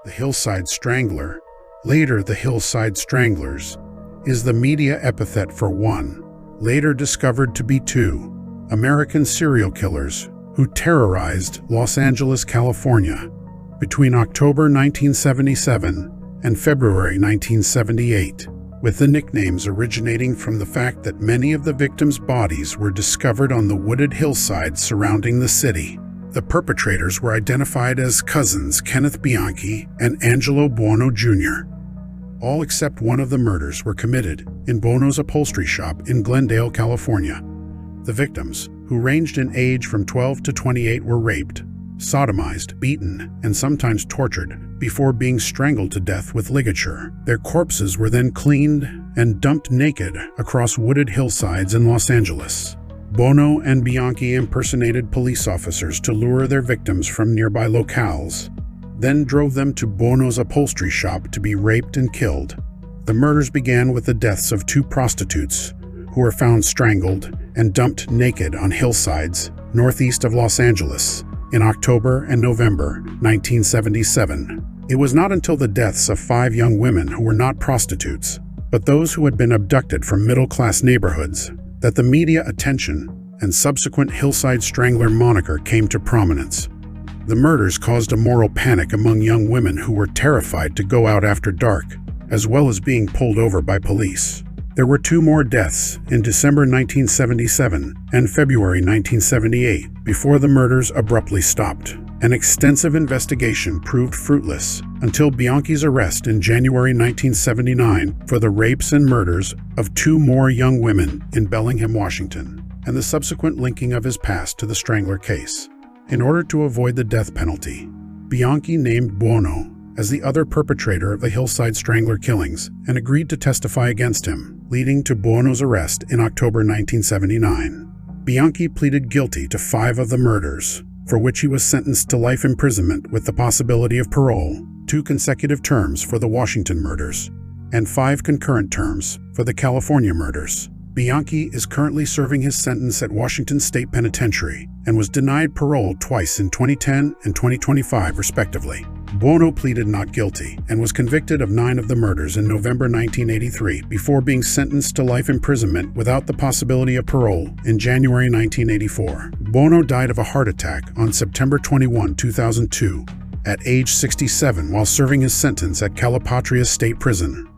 The Hillside Strangler, later the Hillside Stranglers, is the media epithet for one, later discovered to be two, American serial killers who terrorized Los Angeles, California between October 1977 and February 1978, with the nicknames originating from the fact that many of the victims' bodies were discovered on the wooded hillsides surrounding the city. The perpetrators were identified as cousins Kenneth Bianchi and Angelo Buono Jr. All except one of the murders were committed in Buono's upholstery shop in Glendale, California. The victims, who ranged in age from 12 to 28, were raped, sodomized, beaten, and sometimes tortured before being strangled to death with ligature. Their corpses were then cleaned and dumped naked across wooded hillsides in Los Angeles. Buono and Bianchi impersonated police officers to lure their victims from nearby locales, then drove them to Buono's upholstery shop to be raped and killed. The murders began with the deaths of two prostitutes who were found strangled and dumped naked on hillsides northeast of Los Angeles in October and November 1977. It was not until the deaths of 5 young women who were not prostitutes, but those who had been abducted from middle-class neighborhoods, that the media attention and subsequent Hillside Strangler moniker came to prominence. The murders caused a moral panic among young women who were terrified to go out after dark, as well as being pulled over by police. There were 2 more deaths in December 1977 and February 1978 before the murders abruptly stopped. An extensive investigation proved fruitless until Bianchi's arrest in January 1979 for the rapes and murders of 2 more young women in Bellingham, Washington, and the subsequent linking of his past to the Strangler case. In order to avoid the death penalty, Bianchi named Buono as the other perpetrator of the Hillside Strangler killings and agreed to testify against him, leading to Buono's arrest in October 1979. Bianchi pleaded guilty to 5 of the murders, for which he was sentenced to life imprisonment with the possibility of parole, 2 consecutive terms for the Washington murders, and 5 concurrent terms for the California murders. Bianchi is currently serving his sentence at Washington State Penitentiary and was denied parole twice in 2010 and 2025, respectively. Buono pleaded not guilty and was convicted of 9 of the murders in November 1983 before being sentenced to life imprisonment without the possibility of parole in January 1984. Buono died of a heart attack on September 21, 2002, at age 67 while serving his sentence at Calipatria State Prison.